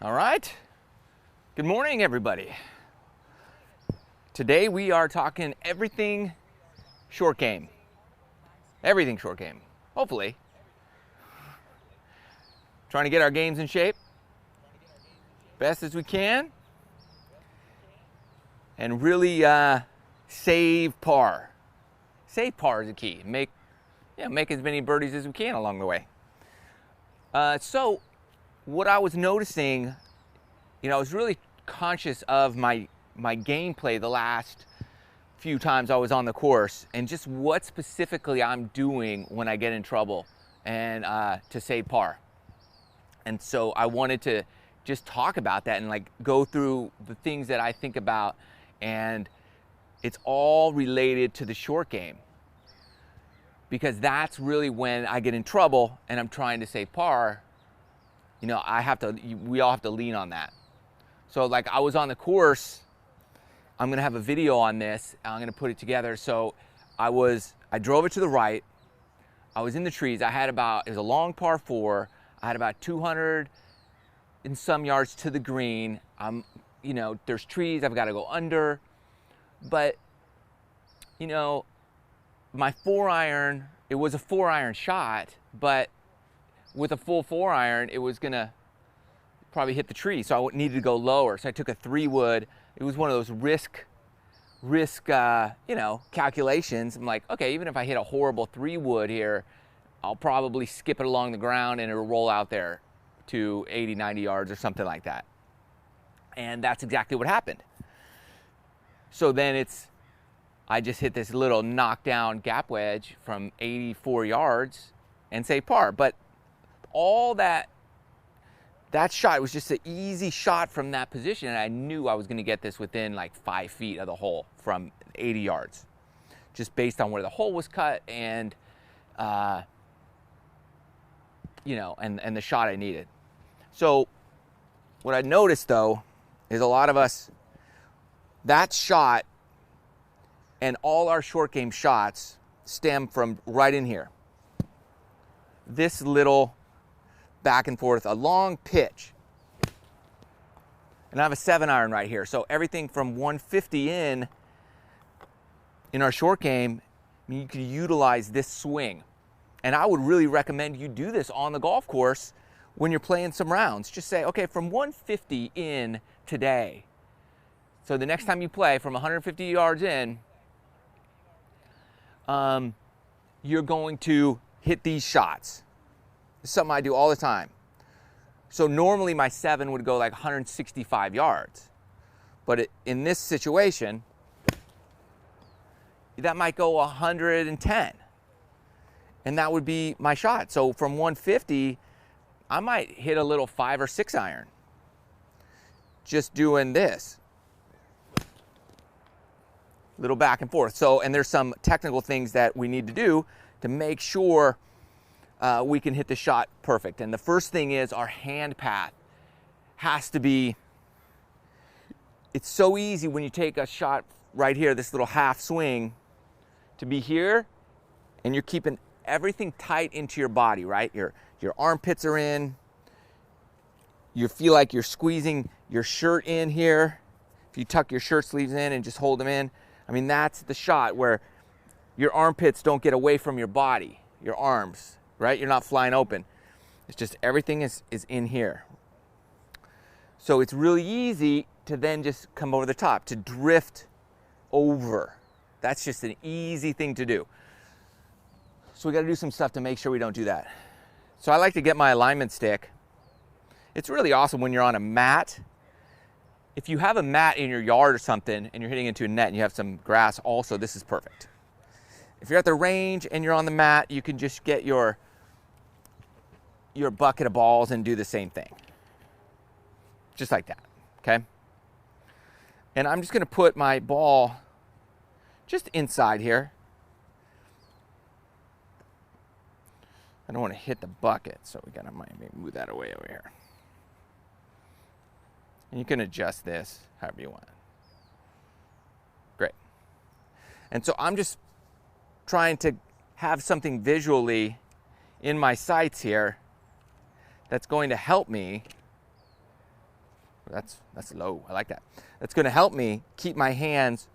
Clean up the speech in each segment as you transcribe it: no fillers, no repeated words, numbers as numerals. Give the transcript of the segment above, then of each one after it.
All right. Good morning, everybody. Today we are talking everything short game. Everything short game, hopefully. Trying to get our games in shape best as we can. And really save par. Save par is the key. Make as many birdies as we can along the way. So what I was noticing, I was really conscious of my gameplay the last few times I was on the course and just what specifically I'm doing when I get in trouble and to save par. And so I wanted to just talk about that and go through the things that I think about, and it's all related to the short game, because that's really when I get in trouble and I'm trying to save par. We all have to lean on that. So I was on the course, I'm gonna have a video on this, I'm gonna put it together. So I drove it to the right, I was in the trees, it was a long par 4, I had about 200 and some yards to the green. There's trees, I've gotta go under, but my 4-iron, it was a 4-iron shot, but with a full 4-iron, it was gonna probably hit the tree, so I needed to go lower. So I took a 3-wood. It was one of those risk calculations. I'm like, okay, even if I hit a horrible 3-wood here, I'll probably skip it along the ground and it'll roll out there to 80, 90 yards or something like that. And that's exactly what happened. So then I just hit this little knockdown gap wedge from 84 yards and saved par. But all that shot was just an easy shot from that position, and I knew I was going to get this within 5 feet of the hole from 80 yards, just based on where the hole was cut and and the shot I needed. So what I noticed though is a lot of us, that shot and all our short game shots stem from right in here. This little back and forth, a long pitch. And I have a 7-iron right here. So everything from 150 in our short game, you can utilize this swing. And I would really recommend you do this on the golf course when you're playing some rounds. Just say, okay, from 150 in today. So the next time you play from 150 yards in, you're going to hit these shots. It's something I do all the time. So normally my 7 would go 165 yards. But in this situation, that might go 110. And that would be my shot. So from 150, I might hit a little 5 or 6 iron. Just doing this. Little back and forth. And there's some technical things that we need to do to make sure we can hit the shot perfect. And the first thing is our hand path has to be, it's so easy when you take a shot right here, this little half swing, to be here, and you're keeping everything tight into your body, right? Your armpits are in, you feel like you're squeezing your shirt in here. If you tuck your shirt sleeves in and just hold them in, that's the shot where your armpits don't get away from your body, your arms. Right? You're not flying open. It's just everything is in here. So it's really easy to then just come over the top, to drift over. That's just an easy thing to do. So we got to do some stuff to make sure we don't do that. So I like to get my alignment stick. It's really awesome when you're on a mat. If you have a mat in your yard or something and you're hitting into a net and you have some grass also, this is perfect. If you're at the range and you're on the mat, you can just get your bucket of balls and do the same thing. Just like that, okay? And I'm just gonna put my ball just inside here. I don't wanna hit the bucket, so we gotta maybe move that away over here. And you can adjust this however you want. Great. And so I'm just trying to have something visually in my sights here that's going to help me That's low. I like that. That's going to help me keep my hands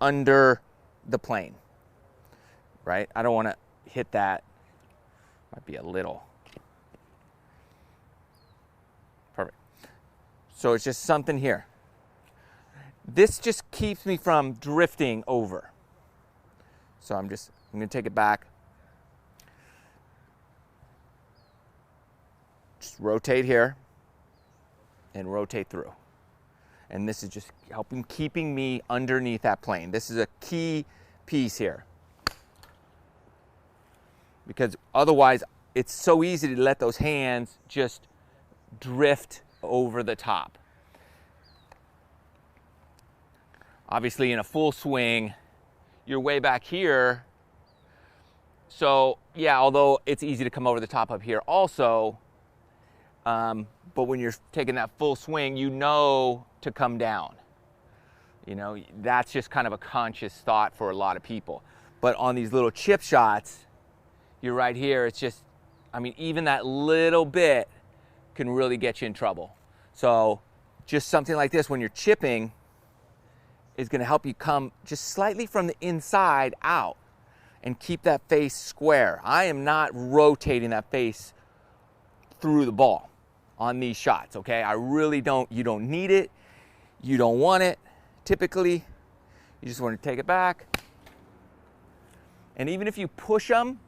under the plane, right? I don't want to hit that. Might be a little. Perfect. So it's just something here. This just keeps me from drifting over. So I'm going to take it back. Just rotate here and rotate through. And this is just keeping me underneath that plane. This is a key piece here. Because otherwise, it's so easy to let those hands just drift over the top. Obviously, in a full swing, you're way back here. So, yeah, although it's easy to come over the top up here also, but when you're taking that full swing, you know to come down. You know, that's just kind of a conscious thought for a lot of people. But on these little chip shots, you're right here, it's just, I mean, even that little bit can really get you in trouble. So just something like this when you're chipping is going to help you come just slightly from the inside out and keep that face square. I am not rotating that face through the ball on these shots, okay? I really don't. You don't need it. You don't want it. Typically, you just want to take it back. And even if you push them,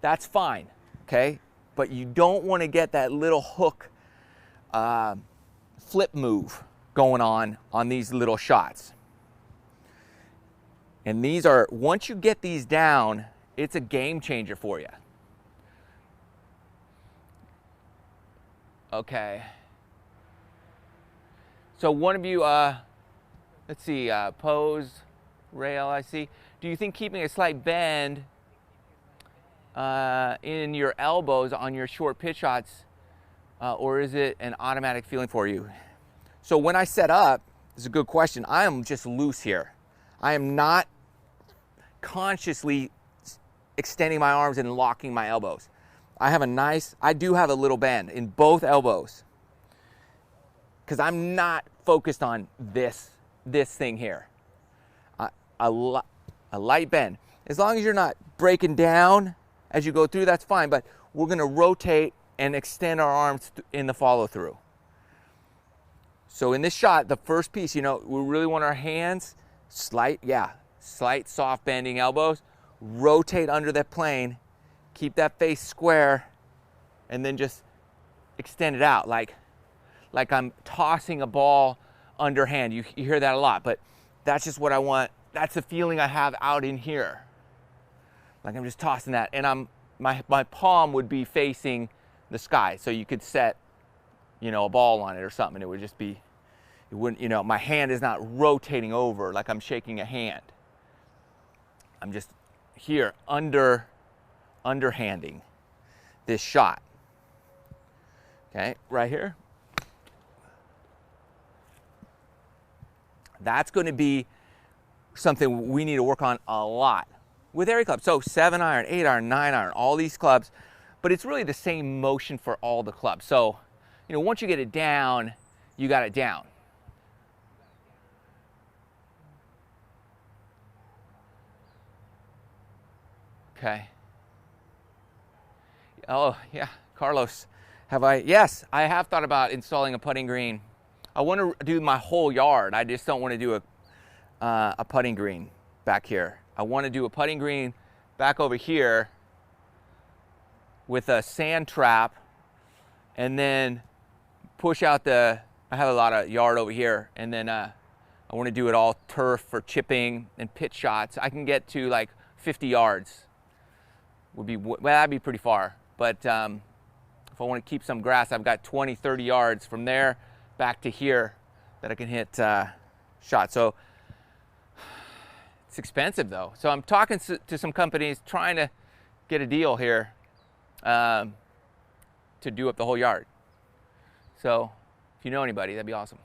that's fine, okay? But you don't want to get that little hook flip move going on these little shots. And these are, once you get these down, it's a game changer for you. Okay. So one of you, let's see, Pose, Rail, I see. Do you think keeping a slight bend in your elbows on your short pitch shots, or is it an automatic feeling for you? So when I set up, this is a good question. I am just loose here. I am not consciously extending my arms and locking my elbows. I do have a little bend in both elbows because I'm not focused on this thing here. A light bend. As long as you're not breaking down as you go through, that's fine, but we're gonna rotate and extend our arms in the follow through. So in this shot, the first piece, you know, we really want our hands, slight soft bending elbows, rotate under that plane, keep that face square, and then just extend it out like I'm tossing a ball underhand. You hear that a lot, but that's just what I want. That's the feeling I have out in here. Like I'm just tossing that, and my palm would be facing the sky, so you could set, you know, a ball on it or something. It would just be, it wouldn't, you know, my hand is not rotating over like I'm shaking a hand. I'm just here underhanding this shot. Okay, right here. That's going to be something we need to work on a lot with every club. So 7 iron, 8 iron, 9 iron, all these clubs, but it's really the same motion for all the clubs. So, you know, once you get it down, you got it down. Okay. Oh, yeah, Carlos, yes, I have thought about installing a putting green. I want to do my whole yard. I just don't want to do a putting green back here. I want to do a putting green back over here with a sand trap, and then push out I have a lot of yard over here, and then I want to do it all turf for chipping and pitch shots. I can get to like 50 yards. Well, that'd be pretty far, but if I want to keep some grass, I've got 20, 30 yards from there back to here that I can hit shots. So it's expensive though. So I'm talking to some companies trying to get a deal here to do up the whole yard. So if you know anybody, that'd be awesome.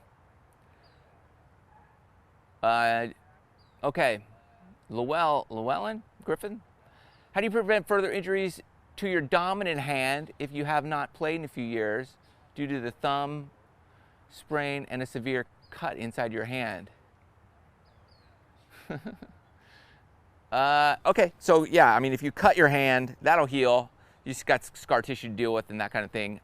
Okay, Llewellyn Griffin. How do you prevent further injuries to your dominant hand if you have not played in a few years due to the thumb sprain, and a severe cut inside your hand. Okay, so yeah, I mean, if you cut your hand, that'll heal. You just got scar tissue to deal with and that kind of thing.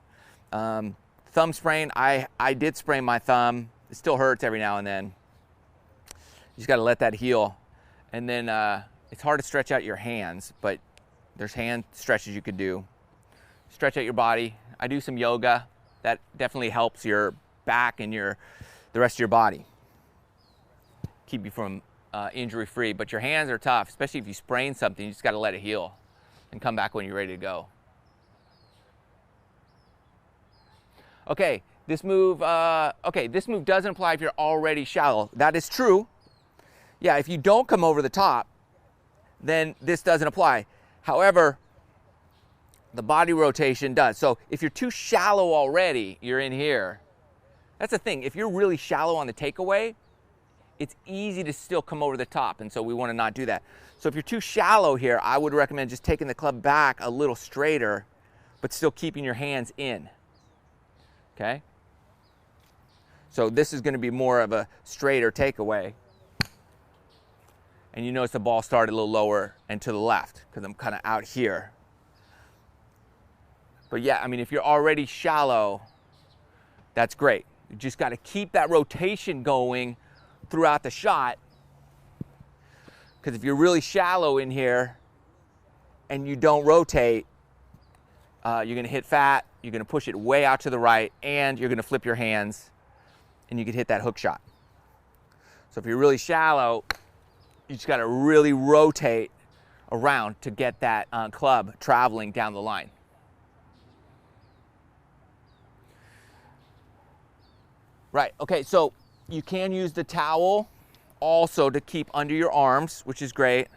Thumb sprain, I did sprain my thumb. It still hurts every now and then. You just got to let that heal. And then it's hard to stretch out your hands, but there's hand stretches you could do. Stretch out your body. I do some yoga. That definitely helps your back and the rest of your body. Keep you from injury free, but your hands are tough, especially if you sprain something. You just got to let it heal and come back when you're ready to go. Okay, this move doesn't apply if you're already shallow. That is true. Yeah, if you don't come over the top, then this doesn't apply. However, the body rotation does. So if you're too shallow already, you're in here. That's the thing. If you're really shallow on the takeaway, it's easy to still come over the top, and so we want to not do that. So if you're too shallow here, I would recommend just taking the club back a little straighter, but still keeping your hands in. Okay? So this is going to be more of a straighter takeaway. And you notice the ball started a little lower and to the left because I'm kind of out here. But yeah, I mean, if you're already shallow, that's great. You just got to keep that rotation going throughout the shot, because if you're really shallow in here and you don't rotate, you're going to hit fat, you're going to push it way out to the right, and you're going to flip your hands, and you can hit that hook shot. So if you're really shallow, you just got to really rotate around to get that club traveling down the line. Right, okay, so you can use the towel also to keep under your arms, which is great.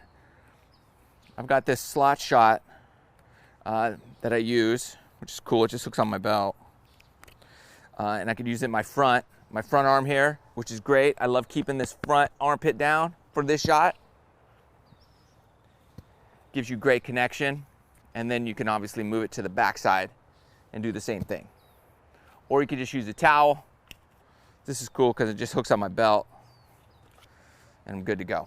I've got this slot shot that I use, which is cool. It just hooks on my belt. And I could use it in my front arm here, which is great. I love keeping this front armpit down for this shot. Gives you great connection. And then you can obviously move it to the backside and do the same thing. Or you could just use a towel. This is cool because it just hooks on my belt and I'm good to go.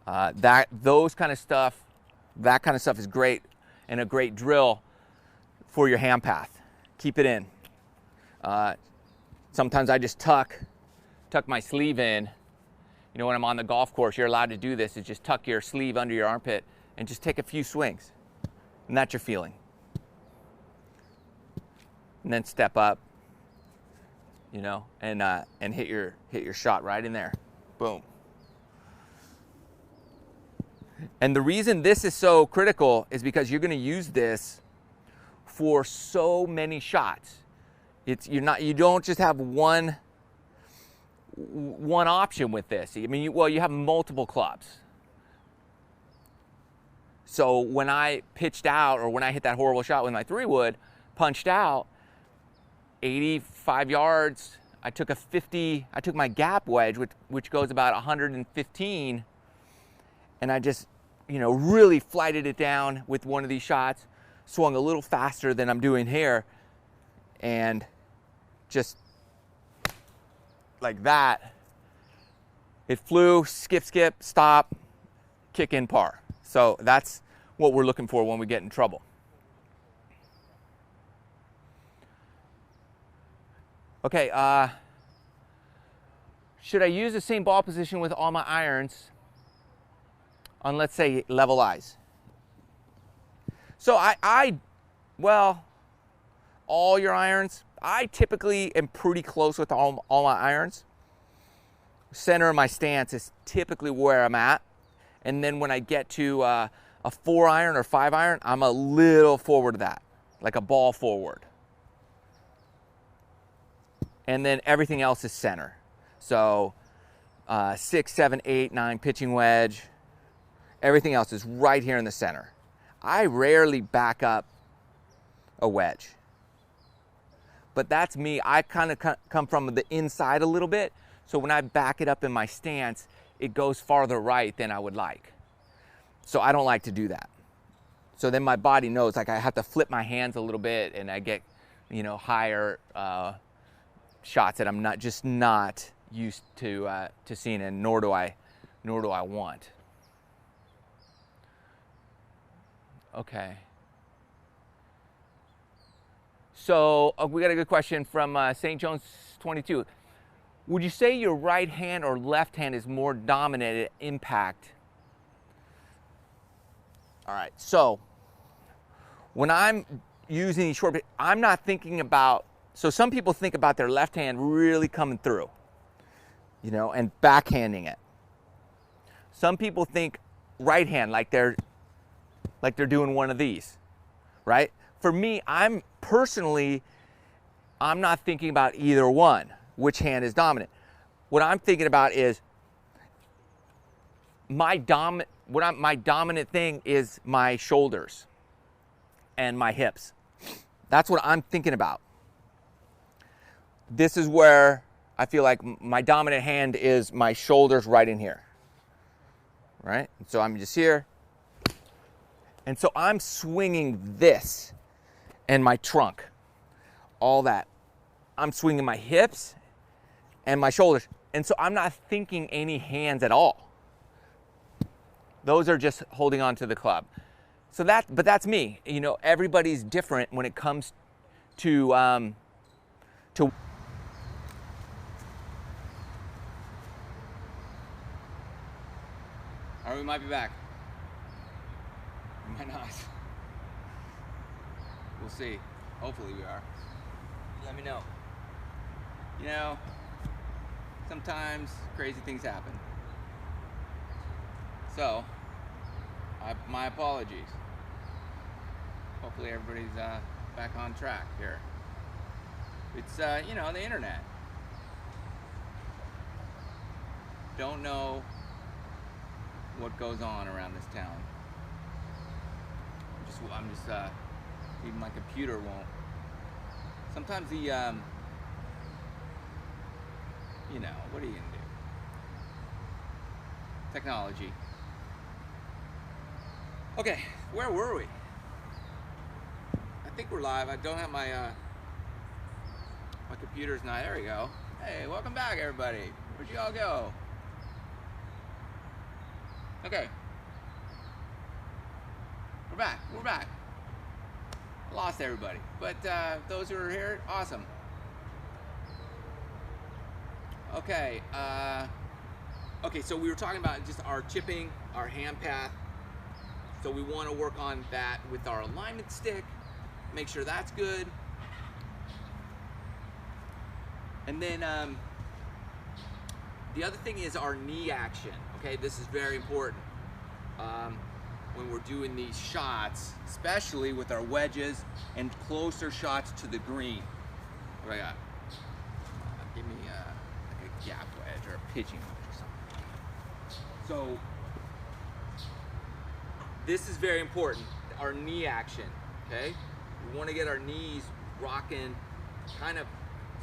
That kind of stuff is great and a great drill for your hand path. Keep it in. Sometimes I just tuck my sleeve in. You know, when I'm on the golf course, you're allowed to do this, is just tuck your sleeve under your armpit and just take a few swings. And that's your feeling. And then step up, you know, and hit your shot right in there. Boom. And the reason this is so critical is because you're going to use this for so many shots. You don't just have one option with this. I mean, you have multiple clubs. So when I pitched out, or when I hit that horrible shot with my 3-wood, punched out 85 yards, I took my gap wedge, which goes about 115, and I just, you know, really flighted it down with one of these shots, swung a little faster than I'm doing here, and just like that, it flew, skip, stop, kick in, par. So that's what we're looking for when we get in trouble. Okay, should I use the same ball position with all my irons on, let's say, level eyes? So well, all your irons, I typically am pretty close with all my irons. Center of my stance is typically where I'm at. And then when I get to a 4-iron or 5-iron, I'm a little forward of that, like a ball forward. And then everything else is center. So 6, 7, 8, 9 pitching wedge. Everything else is right here in the center. I rarely back up a wedge. But that's me. I kind of come from the inside a little bit. So when I back it up in my stance, it goes farther right than I would like. So I don't like to do that. So then my body knows, like I have to flip my hands a little bit and I get, you know, higher shots that I'm not used to seeing, and nor do I want. Okay. So we got a good question from St. Jones 22. Would you say your right hand or left hand is more dominant at impact? All right, so when I'm using these short, I'm not thinking about, so some people think about their left hand really coming through, you know, and backhanding it. Some people think right hand, like they're doing one of these, right? For me, I'm not thinking about either one, which hand is dominant. What I'm thinking about is my dominant thing is my shoulders and my hips. That's what I'm thinking about. This is where I feel like my dominant hand is my shoulders right in here, right? So I'm just here. And so I'm swinging this and my trunk, all that. I'm swinging my hips and my shoulders. And so I'm not thinking any hands at all. Those are just holding on to the club. So but that's me. You know, everybody's different when it comes to Or we might be back. We might not. We'll see. Hopefully we are. Let me know. You know, sometimes crazy things happen. So, my apologies. Hopefully everybody's back on track here. It's, you know, the internet. Don't know what goes on around this town. I'm just even my computer won't. Sometimes the, you know, what are you gonna do? Technology. Okay, where were we? I think we're live. I don't have my my computer's not. There we go. Hey, welcome back, everybody. Where'd you all go? Okay. We're back. We're back. I lost everybody, but those who are here, awesome. Okay. Okay. So we were talking about just our chipping, our hand path. So we want to work on that with our alignment stick. Make sure that's good. And then the other thing is our knee action. Okay, this is very important. When we're doing these shots, especially with our wedges and closer shots to the green. What do I got? Give me like a gap wedge or a pitching wedge or something. So this is very important, our knee action, okay? We want to get our knees rocking, kind of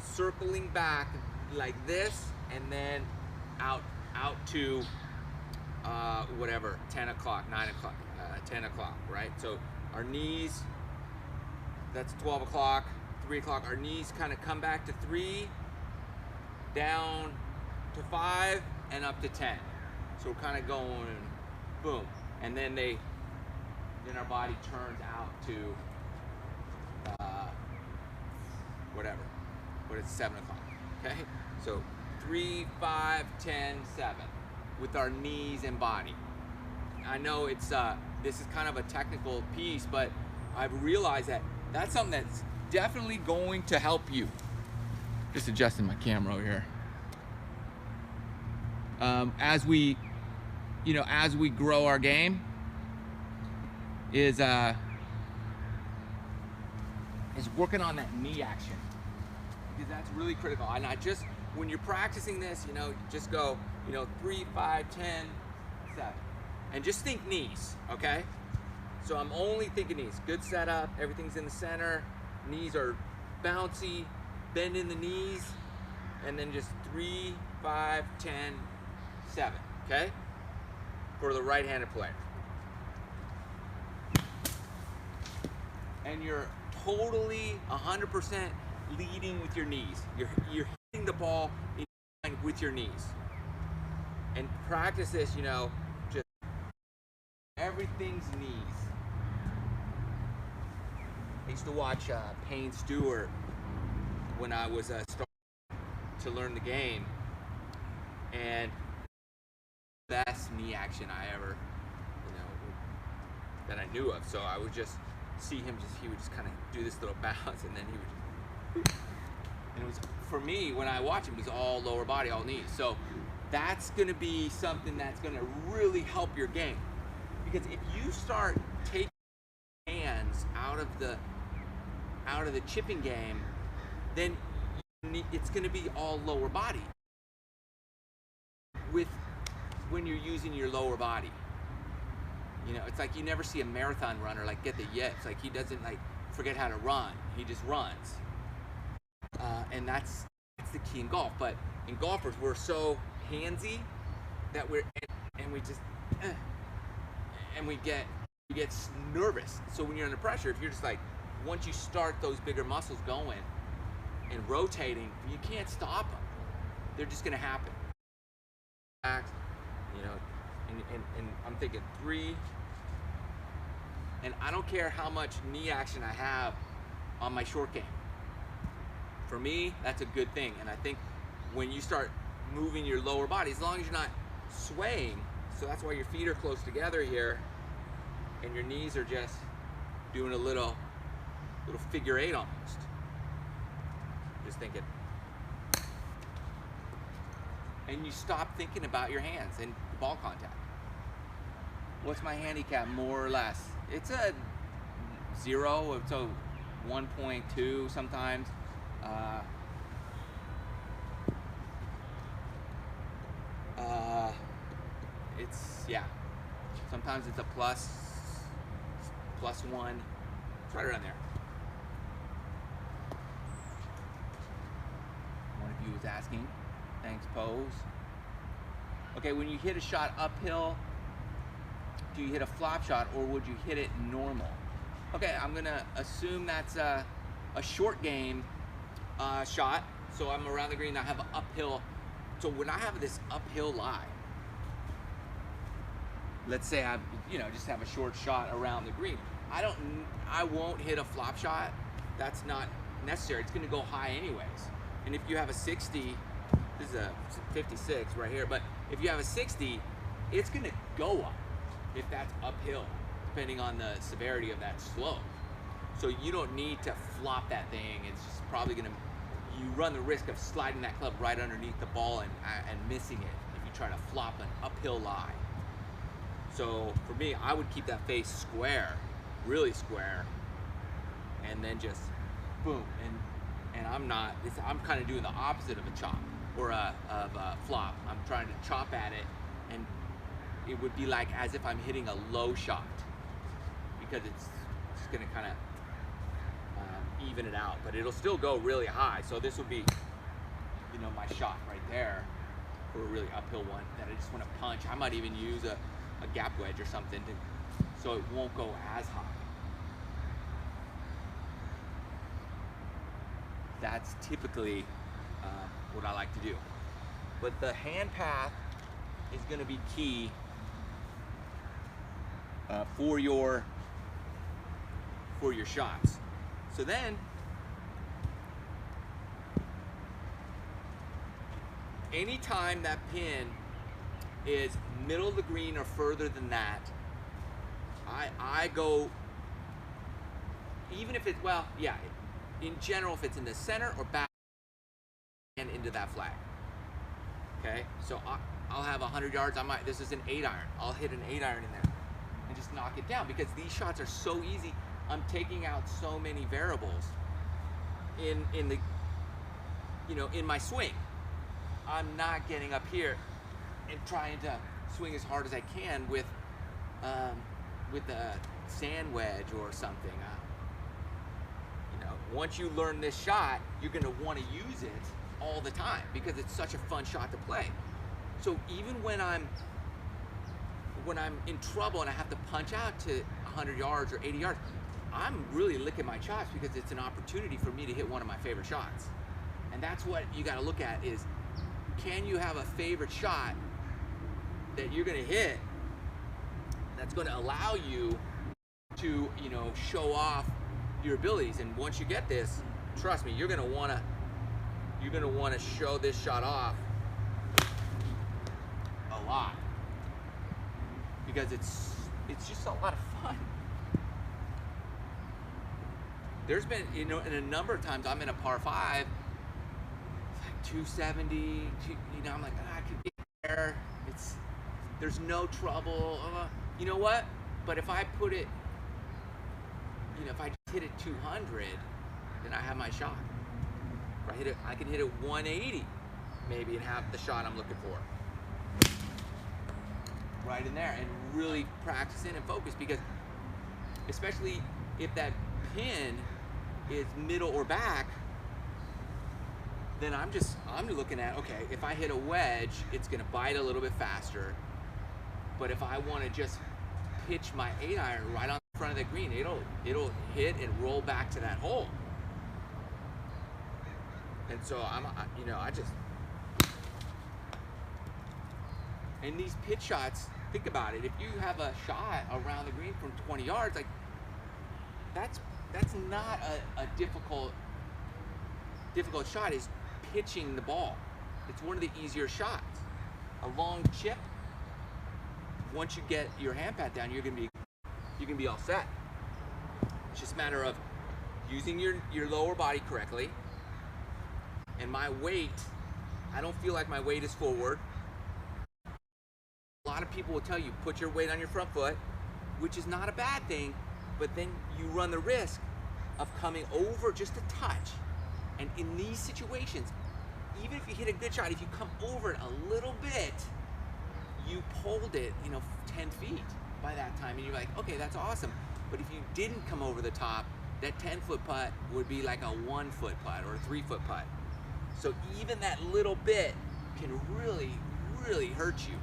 circling back like this, and then out to whatever, 10 o'clock, 9 o'clock, 10 o'clock, right? So our knees, that's 12 o'clock, 3 o'clock, our knees kind of come back to 3, down to 5, and up to 10. So we're kind of going, boom. And then our body turns out to whatever, but it's 7 o'clock, okay? So 3, 5, 10, 7 with our knees and body. I know it's this is kind of a technical piece, but I've realized that that's something that's definitely going to help you. Just adjusting my camera over here. As we grow our game, is working on that knee action, because that's really critical. And I just, when you're practicing this, you know, just go, 3, 5, 10, 7, and just think knees, okay? So I'm only thinking knees. Good setup, everything's in the center, knees are bouncy, bend in the knees, and then just 3, 5, 10, 7, okay? For the right-handed player. and you're totally 100% leading with your knees. You're hitting the ball with your knees. And practice this, you know, just everything's knees. I used to watch Payne Stewart when I was starting to learn the game, and best knee action I ever, you know, that I knew of. So I would just see him, he would just kind of do this little bounce, and then he would just, and it was, for me, when I watch him, it was all lower body, all knees. So that's going to be something that's going to really help your game, because if you start taking hands out of the chipping game, then it's going to be all lower body when you're using your lower body. You know, it's like you never see a marathon runner like get the yips. Like he doesn't like forget how to run. He just runs. And that's the key in golf. But in golfers, we're so handsy that we just and we get nervous. So when you're under pressure, if you're just like, once you start those bigger muscles going and rotating, you can't stop them. They're just going to happen. You know, and I'm thinking 3, and I don't care how much knee action I have on my short game. For me, that's a good thing. And I think when you start moving your lower body, as long as you're not swaying, so that's why your feet are close together here, and your knees are just doing a little figure 8 almost. Just thinking. And you stop thinking about your hands and ball contact. What's my handicap, more or less? It's a 0, it's a 1.2 sometimes. It's, yeah, sometimes it's a plus 1. It's right around there. One of you was asking. Thanks, Pose. Okay, when you hit a shot uphill, do you hit a flop shot or would you hit it normal? Okay, I'm gonna assume that's a short game shot. So I'm around the green, I have an uphill. So when I have this uphill lie, let's say I, just have a short shot around the green. I won't hit a flop shot. That's not necessary. It's gonna go high anyways. And if you have a 60, this is a 56 right here, but if you have a 60, it's gonna go up if that's uphill, depending on the severity of that slope. So you don't need to flop that thing. It's just probably gonna, you run the risk of sliding that club right underneath the ball and missing it if you try to flop an uphill lie. So for me, I would keep that face square, really square, and then just boom. And I'm kind of doing the opposite of a chop or a flop. I'm trying to chop at it, and it would be like as if I'm hitting a low shot, because it's just gonna kind of even it out, but it'll still go really high. So this would be, my shot right there for a really uphill one that I just want to punch. I might even use a gap wedge or something so it won't go as high. That's typically what I like to do. But the hand path is going to be key for your shots. So then, anytime that pin is middle of the green or further than that, I go, even if it's, in general, if it's in the center or back and into that flag. Okay, so I'll have 100 yards. This is an 8-iron. I'll hit an 8-iron in there and just knock it down, because these shots are so easy. I'm taking out so many variables in the, in my swing. I'm not getting up here and trying to swing as hard as I can with a sand wedge or something. Once you learn this shot, you're going to want to use it all the time because it's such a fun shot to play. So even when I'm in trouble and I have to punch out to 100 yards or 80 yards, I'm really licking my chops because it's an opportunity for me to hit one of my favorite shots. And that's what you got to look at is, can you have a favorite shot that you're going to hit that's going to allow you to, you know, show off your abilities. And once you get this, trust me, you're going to want to show this shot off a lot, because it's just a lot of fun. There's been, you know, in a number of times I'm in a par 5, it's like 270, you know, I'm like, I could get there. There's no trouble. You know what? But if I put it, you know, if I just hit it 200, then I have my shot. If I hit it, I can hit it 180 maybe and have the shot I'm looking for. Right in there, and really practice in and focus, because especially if that pin is middle or back, then I'm looking at, okay, if I hit a wedge, it's gonna bite a little bit faster. But if I want to just pitch my 8-iron right on the front of the green, it'll hit and roll back to that hole. And so and these pitch shots, think about it. If you have a shot around the green from 20 yards, like that's not a difficult shot. Is pitching the ball. It's one of the easier shots. A long chip, once you get your hand pat down, you're gonna be all set. It's just a matter of using your lower body correctly. And my weight, I don't feel like my weight is forward. A lot of people will tell you, put your weight on your front foot, which is not a bad thing, but then you run the risk of coming over just a touch. And in these situations, even if you hit a good shot, if you come over it a little bit, you pulled it, you know, 10 feet by that time, and you're like, okay, that's awesome. But if you didn't come over the top, that 10-foot putt would be like a 1-foot putt or a 3-foot putt. So even that little bit can really, really hurt you.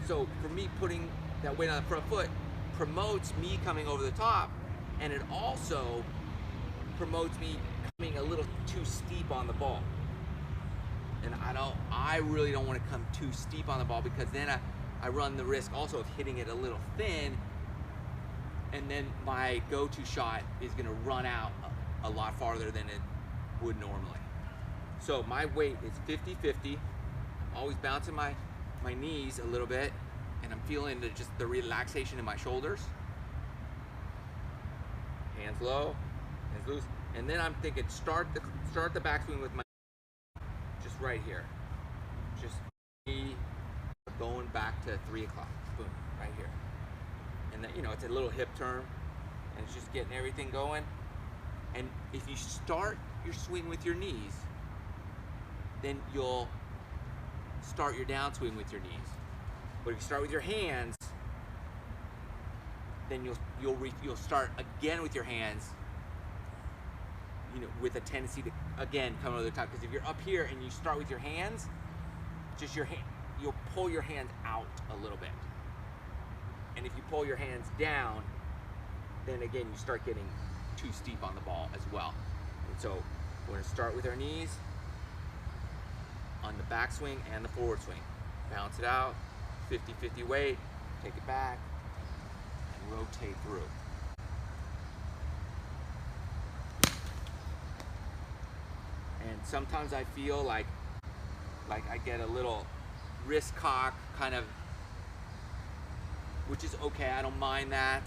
So for me, putting that weight on the front foot promotes me coming over the top, and it also promotes me coming a little too steep on the ball. And I really don't want to come too steep on the ball, because then I run the risk also of hitting it a little thin, and then my go-to shot is going to run out a lot farther than it would normally. So my weight is 50-50, always bouncing my knees a little bit, and I'm feeling just the relaxation in my shoulders. Hands low, hands loose, and then I'm thinking start the backswing with my just right here, just me going back to 3 o'clock, boom, right here, and then, you know, it's a little hip turn, and it's just getting everything going. And if you start your swing with your knees, then you'll start your downswing with your knees. But if you start with your hands, then you'll start again with your hands, you know, with a tendency to again come over the top. Because if you're up here and you start with your hands, just you'll pull your hands out a little bit. And if you pull your hands down, then again you start getting too steep on the ball as well. And so we're going to start with our knees on the backswing and the forward swing. Bounce it out, 50-50 weight, take it back, and rotate through. And sometimes I feel like I get a little wrist cock kind of, which is okay, I don't mind that.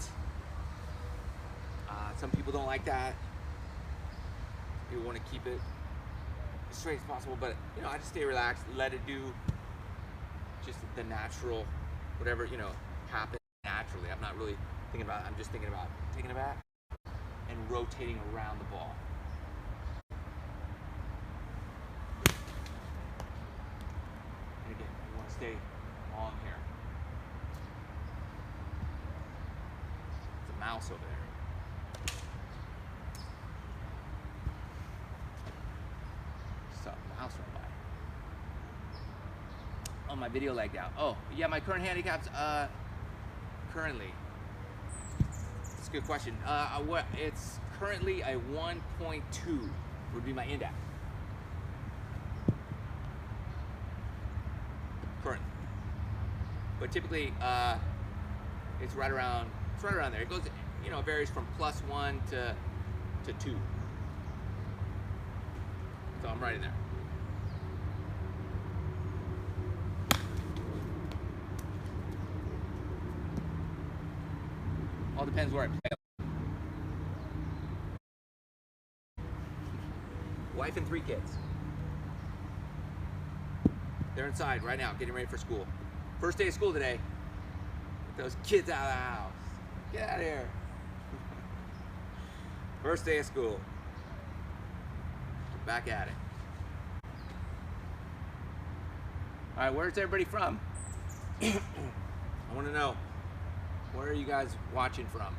Some people don't like that. People want to keep it as straight as possible, but you know, I just stay relaxed, let it do just the natural, whatever, you know, happen naturally. I'm not really thinking about it. I'm just thinking about taking it back and rotating around the ball. And again, you want to stay long here. There's a mouse over there. Mouse went by. Oh, my video lagged out. Oh, yeah, my current handicap's currently That's a good question. It's currently a 1.2 would be my index. Currently. But typically, it's right around there. It goes, it varies from +1 to 2. So I'm right in there. All depends where I play. Wife and 3 kids. They're inside right now, getting ready for school. First day of school today. Get those kids out of the house. Get out of here. First day of school. We're back at it. All right, where's everybody from? I want to know. Where are you guys watching from?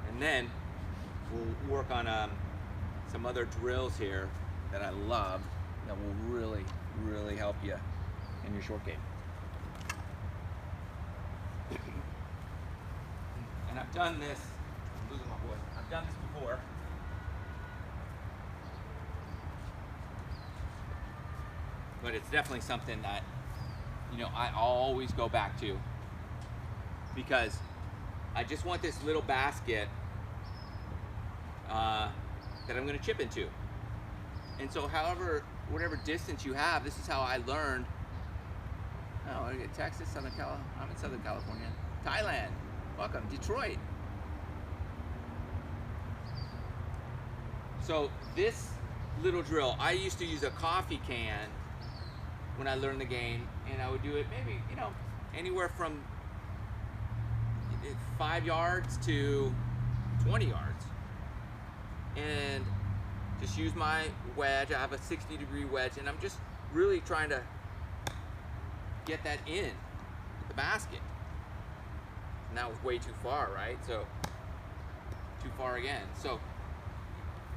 And then we'll work on some other drills here that I love that will really, really help you in your short game. And I've done this, I'm losing my voice, I've done this before. But it's definitely something that, I always go back to, because I just want this little basket that I'm gonna chip into. And so whatever distance you have, this is how I learned. Oh, I get Texas, Southern California. I'm in Southern California. Thailand, welcome, Detroit. So this little drill, I used to use a coffee can when I learned the game, and I would do it maybe, anywhere from 5 yards to 20 yards. And just use my wedge. I have a 60-degree wedge, and I'm just really trying to get that in the basket. And that was way too far, right? So, too far again. So,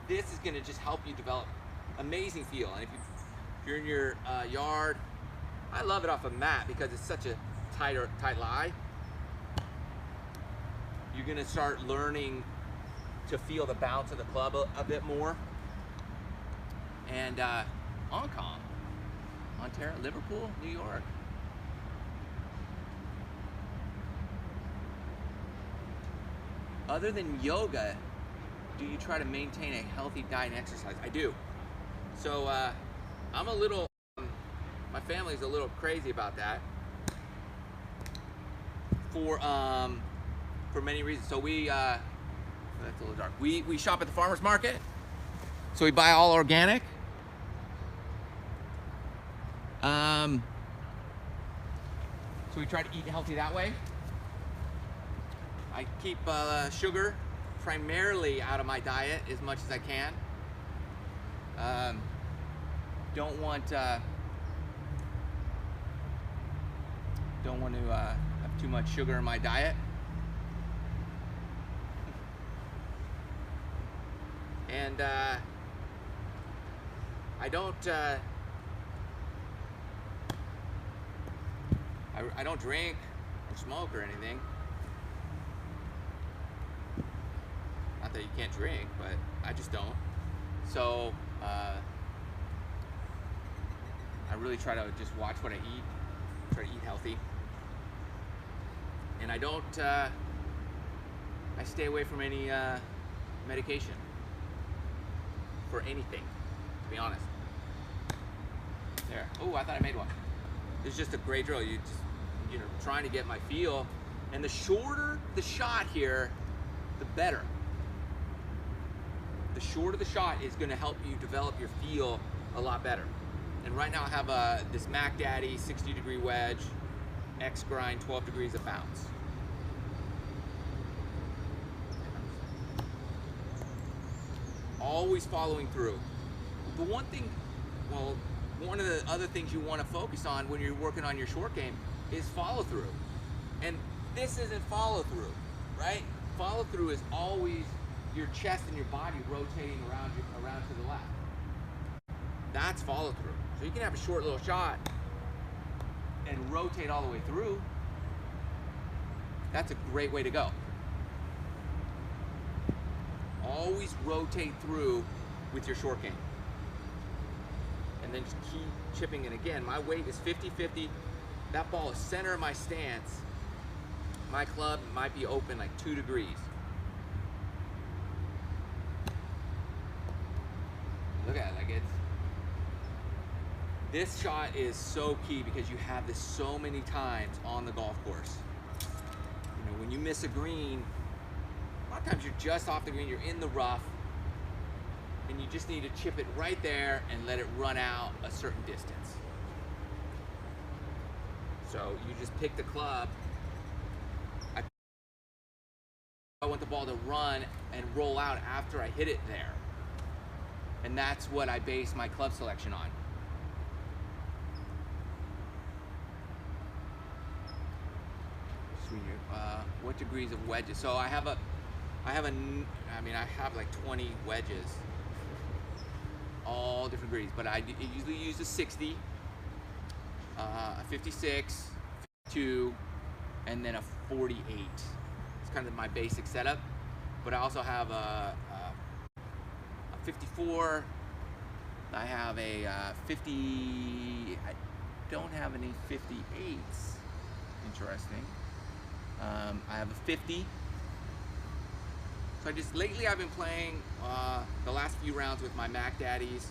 this is gonna just help you develop amazing feel. And if you're in your yard, I love it off a mat because it's such a tight lie. You're gonna start learning to feel the bounce of the club a bit more. And Hong Kong, Ontario, Liverpool, New York. Other than yoga, do you try to maintain a healthy diet and exercise? I do. So I'm a little, my family's a little crazy about that for many reasons. So that's a little dark. We shop at the farmer's market, so we buy all organic. So we try to eat healthy that way. I keep sugar primarily out of my diet as much as I can. Don't want to have too much sugar in my diet. And I don't drink or smoke or anything. Not that you can't drink, but I just don't. So I really try to just watch what I eat, try to eat healthy. And I stay away from any medication for anything, to be honest. There. Oh, I thought I made one. It's just a great drill. You just, trying to get my feel. And the shorter the shot here, the better. The shorter the shot is going to help you develop your feel a lot better. And right now I have this Mac Daddy 60-degree wedge, X grind 12 degrees of bounce. Always following through. The one thing, one of the other things you want to focus on when you're working on your short game is follow through. And this isn't follow through, right? Follow through is always your chest and your body rotating around to the left. That's follow through. So you can have a short little shot and rotate all the way through. That's a great way to go. Always rotate through with your short game. And then just keep chipping. And again, my weight is 50-50. That ball is center of my stance. My club might be open like 2 degrees. Look at it, like it's... This shot is so key because you have this so many times on the golf course. You know, when you miss a green, a lot of times you're just off the green, you're in the rough, and you just need to chip it right there and let it run out a certain distance. So you just pick the club. I want the ball to run and roll out after I hit it there. And that's what I base my club selection on. What degrees of wedges? So I have like 20 wedges, all different degrees, but I usually use a 60, a 56, 52, and then a 48. It's kind of my basic setup, but I also have a 54. I have a 50. I don't have any 58s. Interesting. I have a 50. So lately I've been playing the last few rounds with my Mac Daddies,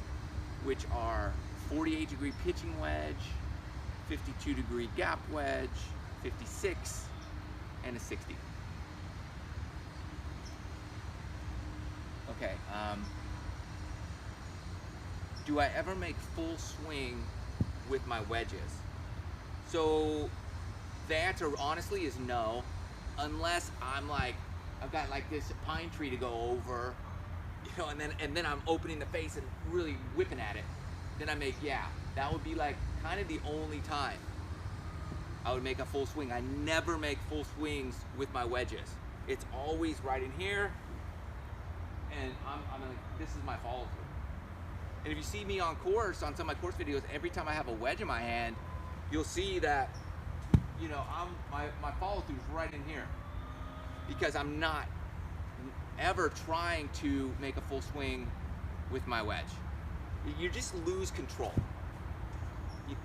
which are 48 degree pitching wedge, 52 degree gap wedge, 56, and a 60. Okay, do I ever make full swing with my wedges? So the answer honestly is no, unless I'm like, I've got like this pine tree to go over, you know, and then I'm opening the face and really whipping at it. Then I make, yeah, that would be like kind of the only time I would make a full swing. I never make full swings with my wedges. It's always right in here, and I'm like, this is my follow through. And if you see me on course, on some of my course videos, every time I have a wedge in my hand, you'll see that, you know, my follow through is right in here, because I'm not ever trying to make a full swing with my wedge. You just lose control.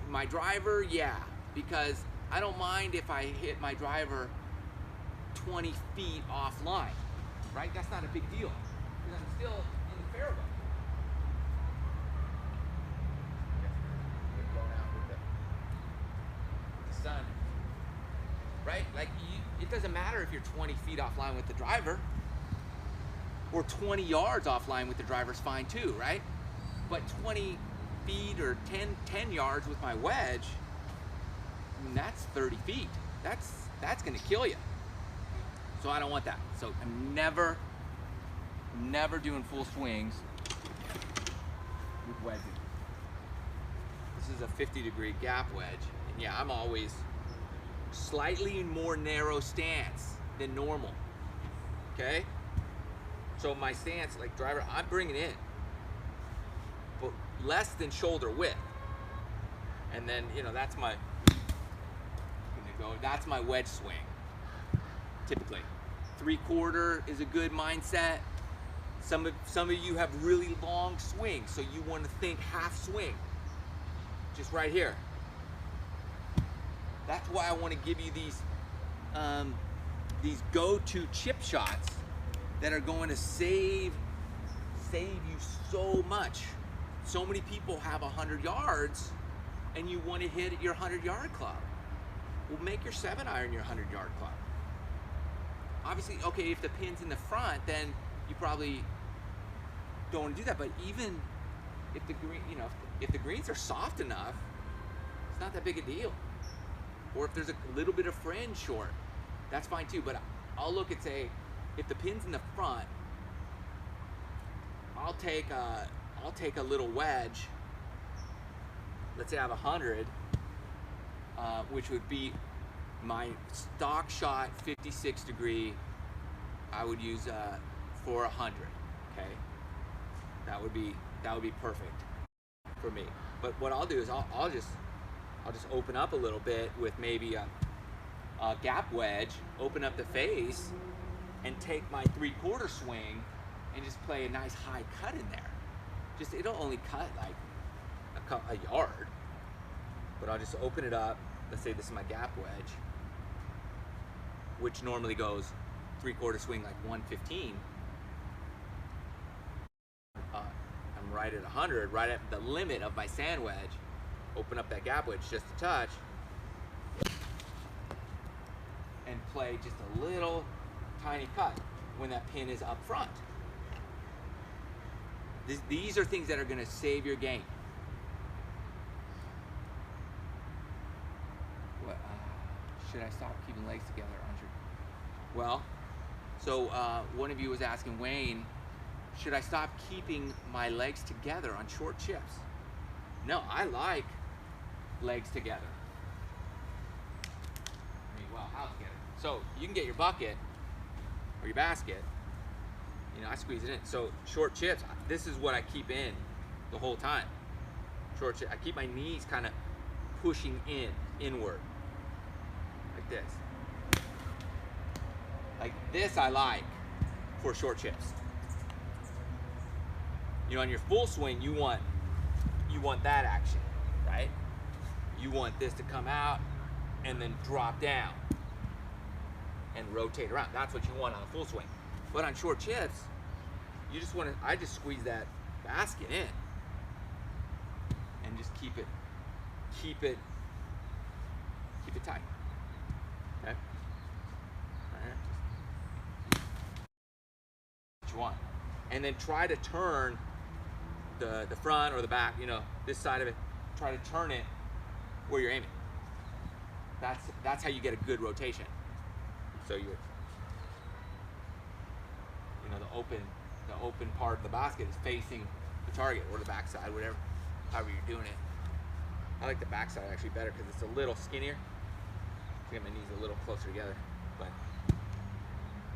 My driver, yeah, because I don't mind if I hit my driver 20 feet offline, right? That's not a big deal, because I'm still in the fairway. Going out with the sun, right? Like, it doesn't matter if you're 20 feet offline with the driver, or 20 yards offline with the driver's fine too, right? But 20 feet or 10 yards with my wedge, I mean, that's 30 feet. That's gonna kill you. So I don't want that. So I'm never doing full swings with wedges. This is a 50 degree gap wedge. And yeah, I'm always slightly more narrow stance than normal, okay? So my stance, like driver, I'm bringing in, but less than shoulder width. And then, you know, that's my wedge swing, typically. 3/4 is a good mindset. Some of you have really long swings, so you want to think half swing, just right here. That's why I want to give you these go-to chip shots that are going to save you so much. So many people have 100 yards and you want to hit your 100-yard club. Well, make your 7-iron your 100-yard club. Obviously, okay, if the pin's in the front, then you probably don't want to do that. But even if the green, you know, if the greens are soft enough, it's not that big a deal. Or if there's a little bit of fringe short, that's fine too. But I'll look and say, if the pin's in the front, I'll take a little wedge. Let's say I have 100, which would be my stock shot 56 degree. I would use for 100. Okay, that would be perfect for me. But what I'll do is I'll just open up a little bit with maybe a gap wedge, open up the face, and take my 3/4 swing and just play a nice high cut in there. Just, it'll only cut like a yard, but I'll just open it up. Let's say this is my gap wedge, which normally goes 3/4 swing like 115. I'm right at 100, right at the limit of my sand wedge. Open up that gap wedge just a touch and play just a little tiny cut when that pin is up front. These are things that are going to save your game. What, should I stop keeping legs together? Well, so one of you was asking, Wayne, should I stop keeping my legs together on short chips? No, I like legs together. I mean, well, how together? So you can get your bucket or your basket. You know, I squeeze it in. So short chips, this is what I keep in the whole time. Short chip, I keep my knees kind of pushing inward, like this. Like this I like for short chips. You know, on your full swing, you want that action, right? You want this to come out and then drop down and rotate around. That's what you want on a full swing. But on short chips, you just want to, I just squeeze that basket in and just keep it tight. Okay? What you want. And then try to turn the front or the back, you know, this side of it, try to turn it where you're aiming. That's how you get a good rotation. So you're, you know, the open part of the basket is facing the target or the back side, whatever, however you're doing it. I like the back side actually better because it's a little skinnier. I get my knees a little closer together, but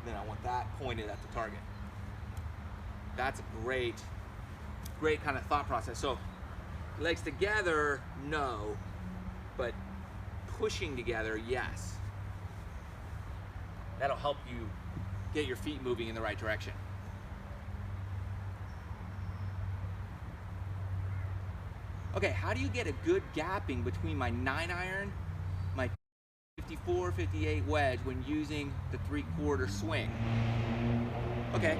then I want that pointed at the target. That's a great kind of thought process. So legs together, no, but pushing together, yes. That'll help you get your feet moving in the right direction. Okay, how do you get a good gapping between my 9-iron, my 54, 58 wedge when using the 3/4 swing? Okay,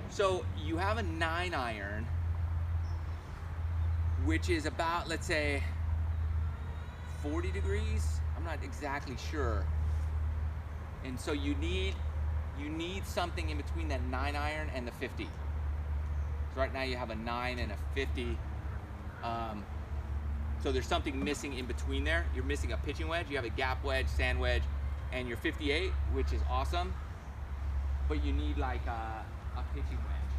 so you have a 9-iron, which is about, let's say, 40 degrees. I'm not exactly sure. And so you need something in between that 9-iron and the 50. So right now you have a 9 and a 50. So there's something missing in between there. You're missing a pitching wedge. You have a gap wedge, sand wedge, and your 58, which is awesome. But you need like a pitching wedge,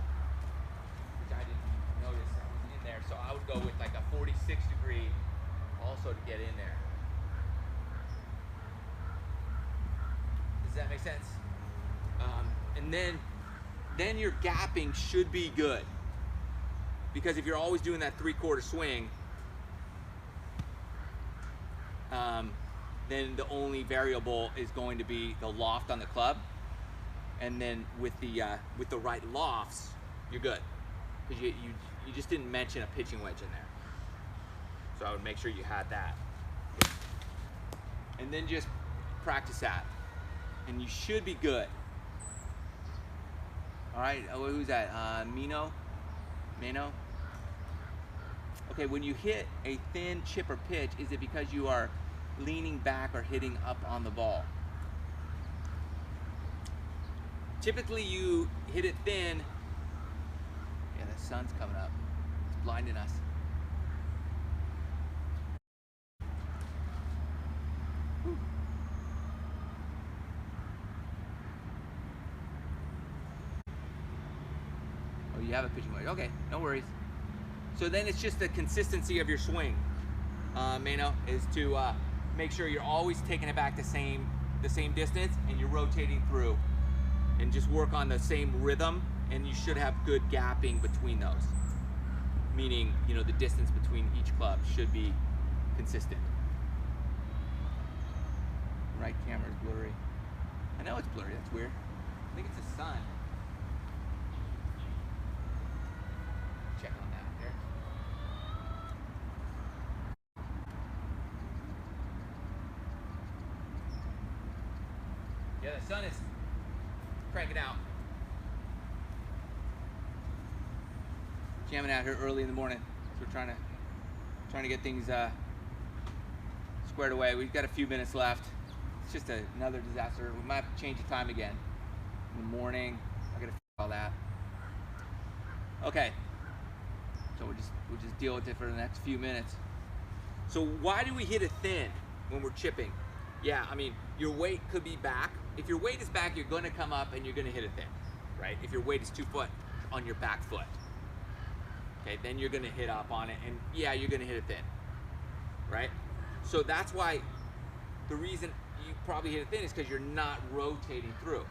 which I didn't notice that was in there. So I would go with like a 46 degree also to get in there. Does that make sense? And then your gapping should be good. Because if you're always doing that 3/4 swing, then the only variable is going to be the loft on the club. And then with the right lofts, you're good. Because you just didn't mention a pitching wedge in there. So I would make sure you had that. And then just practice that. And you should be good. All right, who's that? Mano? Okay, when you hit a thin chip or pitch, is it because you are leaning back or hitting up on the ball? Typically you hit it thin. Yeah, the sun's coming up. It's blinding us. Whew. Oh, you have a pitching wedge. Okay, no worries. So then it's just the consistency of your swing, Mano, is to make sure you're always taking it back the same distance and you're rotating through, and just work on the same rhythm, and you should have good gapping between those. Meaning, you know, the distance between each club should be consistent. right camera is blurry. I know it's blurry, that's weird. I think it's the sun. Check on that here. Yeah, the sun is cranking out. Jamming out here early in the morning. So we're trying to get things squared away. We've got a few minutes left. It's just another disaster. We might have to change the time again. In the morning, I gotta fix all that. Okay. So we'll just deal with it for the next few minutes. So why do we hit it thin when we're chipping? Yeah, I mean, your weight could be back. If your weight is back, you're gonna come up and you're gonna hit it thin, right? If your weight is 2 foot on your back foot. Okay, then you're gonna hit up on it, and yeah, you're gonna hit it thin, right? So that's why the reason you probably hit it thin is because you're not rotating through.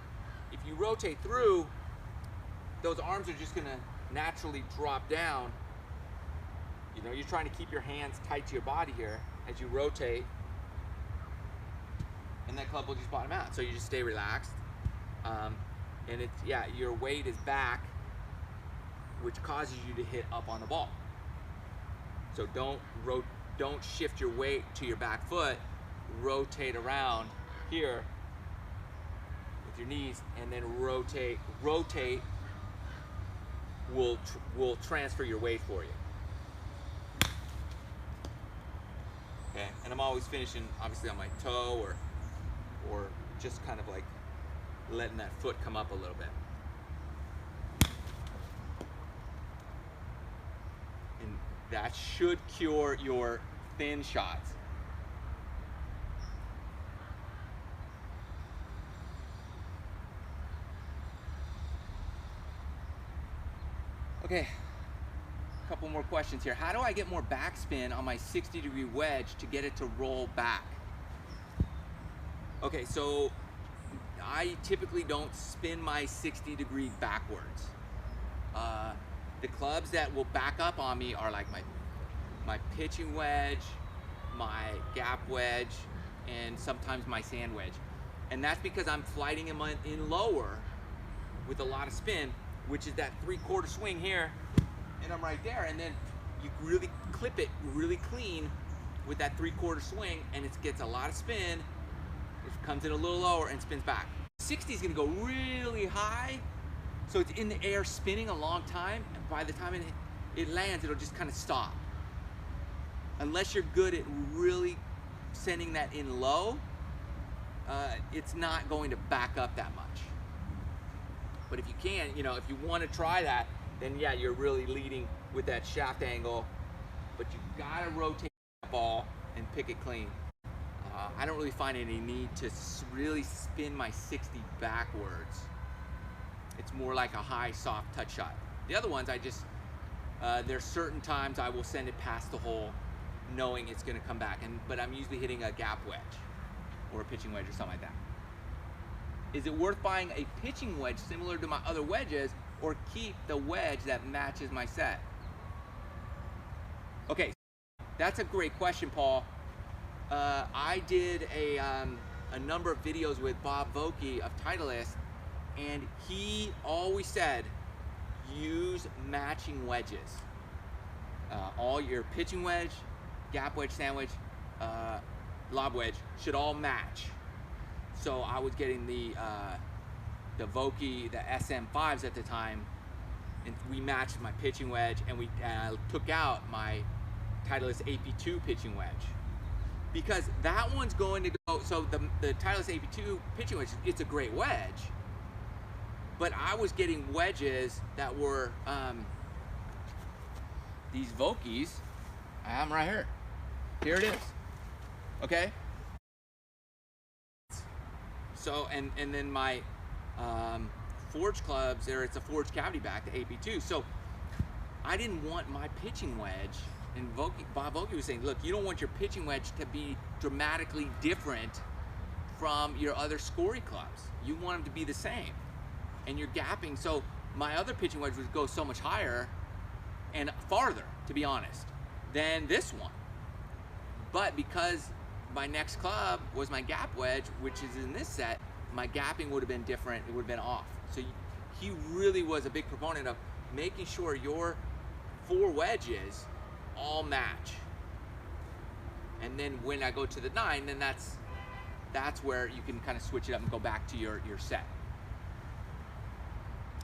If you rotate through, those arms are just gonna naturally drop down. You know, you're trying to keep your hands tight to your body here as you rotate, and that club will just bottom out. So you just stay relaxed, and it's, yeah, your weight is back, which causes you to hit up on the ball. So don't shift your weight to your back foot, rotate around here with your knees, and then rotate will transfer your weight for you. Okay, and I'm always finishing obviously on my toe or just kind of like letting that foot come up a little bit. And that should cure your thin shots. Okay, a couple more questions here. How do I get more backspin on my 60-degree wedge to get it to roll back? Okay, so I typically don't spin my 60-degree backwards. The clubs that will back up on me are like my pitching wedge, my gap wedge, and sometimes my sand wedge. And that's because I'm flighting them in lower with a lot of spin, which is that 3/4 swing here, and I'm right there, and then you really clip it really clean with that 3/4 swing, and it gets a lot of spin. It comes in a little lower and spins back. 60 is gonna go really high, so it's in the air spinning a long time, and by the time it lands, it'll just kind of stop. Unless you're good at really sending that in low, it's not going to back up that much. But if you can, you know, if you want to try that, then yeah, you're really leading with that shaft angle, but you gotta rotate the ball and pick it clean. I don't really find any need to really spin my 60 backwards. It's more like a high, soft touch shot. The other ones, there's certain times I will send it past the hole knowing it's gonna come back, but I'm usually hitting a gap wedge or a pitching wedge or something like that. Is it worth buying a pitching wedge similar to my other wedges, or keep the wedge that matches my set? Okay, that's a great question, Paul. I did a number of videos with Bob Vokey of Titleist, and he always said, use matching wedges. All your pitching wedge, gap wedge, sand wedge, lob wedge should all match. So I was getting the Vokey, the SM5s at the time, and we matched my pitching wedge, and we took out my Titleist AP2 pitching wedge. Because that one's going to go, so the Titleist AP2 pitching wedge, it's a great wedge, but I was getting wedges that were these Vokeys. I have them right here. Here it is, okay? So, and then my forge clubs, it's a forged cavity back, the AP2. So I didn't want my pitching wedge, and Bob Vokey was saying, look, you don't want your pitching wedge to be dramatically different from your other scory clubs. You want them to be the same. And you're gapping, so my other pitching wedge would go so much higher and farther, to be honest, than this one. But because my next club was my gap wedge, which is in this set, my gapping would have been different, it would have been off. So he really was a big proponent of making sure your 4 wedges all match. And then when I go to the 9, then that's where you can kind of switch it up and go back to your set.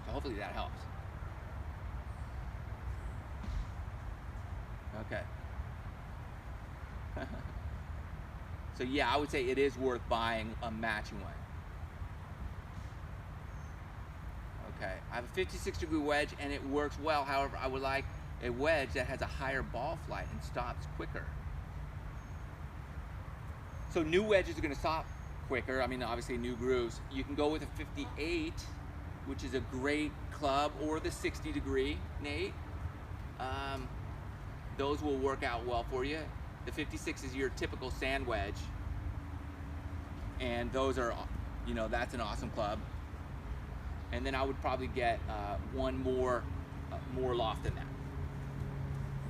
So hopefully that helps. Okay. So yeah, I would say it is worth buying a matching one. Okay, I have a 56-degree wedge and it works well. However, I would like a wedge that has a higher ball flight and stops quicker. So new wedges are going to stop quicker. I mean, obviously new grooves. You can go with a 58, which is a great club, or the 60-degree, Nate. Those will work out well for you. The 56 is your typical sand wedge, and those are, you know, that's an awesome club. And then I would probably get one more loft than that.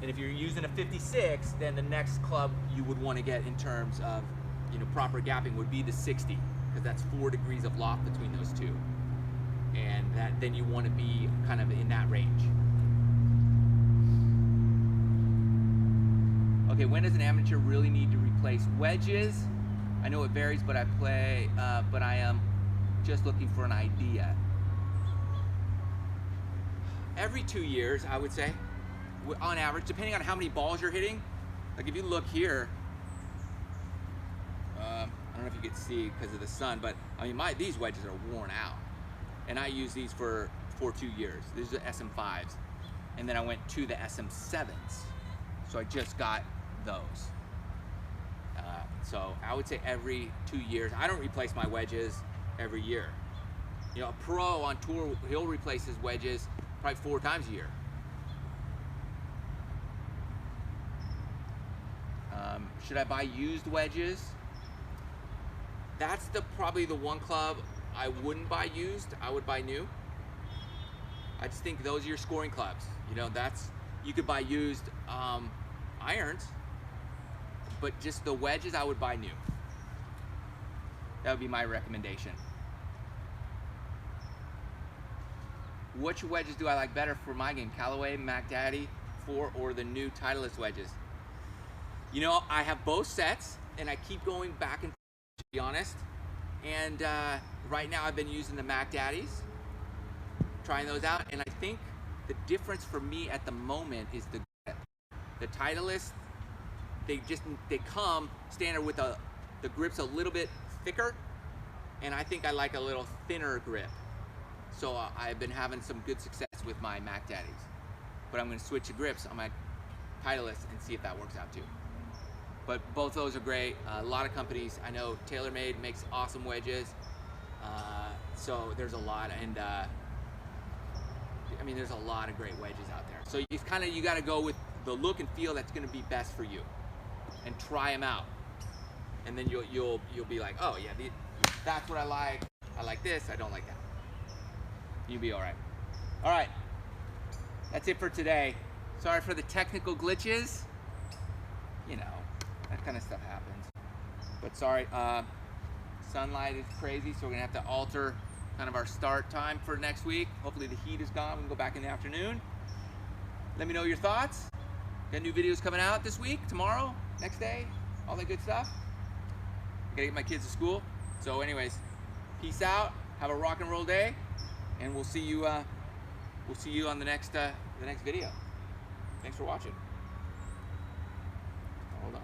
And if you're using a 56, then the next club you would want to get in terms of, you know, proper gapping would be the 60, because that's 4 degrees of loft between those two, and then you want to be kind of in that range. Okay, when does an amateur really need to replace wedges? I know it varies, but I am just looking for an idea. Every 2 years, I would say, on average, depending on how many balls you're hitting. Like if you look here, I don't know if you can see because of the sun, but I mean, these wedges are worn out, and I use these for 2 years. These are the SM5s, and then I went to the SM7s, so I just got those. So I would say every 2 years. I don't replace my wedges every year. You know, a pro on tour, he'll replace his wedges probably 4 times a year. Should I buy used wedges? That's probably the one club I wouldn't buy used. I would buy new. I just think those are your scoring clubs. You know, you could buy used irons, but just the wedges I would buy new. That would be my recommendation. Which wedges do I like better for my game? Callaway, Mac Daddy 4, or the new Titleist wedges? You know, I have both sets, and I keep going back and forth, to be honest. And right now I've been using the Mac Daddies, trying those out, and I think the difference for me at the moment is the grip. The Titleist, they come standard with the grip's a little bit thicker, and I think I like a little thinner grip. So I've been having some good success with my Mac Daddies, but I'm going to switch the grips on my Titleist and see if that works out too. But both those are great. A lot of companies, I know TaylorMade makes awesome wedges. So there's a lot, and I mean, there's a lot of great wedges out there. So you got to go with the look and feel that's going to be best for you, and try them out. And then you'll be like, oh yeah, that's what I like. I like this. I don't like that. You'll be all right. All right, that's it for today. Sorry for the technical glitches. You know, that kind of stuff happens. But sorry, sunlight is crazy, so we're gonna have to alter kind of our start time for next week. Hopefully the heat is gone. We can go back in the afternoon. Let me know your thoughts. Got new videos coming out this week, tomorrow, next day, all that good stuff. Gotta get my kids to school. So anyways, peace out. Have a rock and roll day, and we'll see you on the next video. Thanks for watching. Hold on.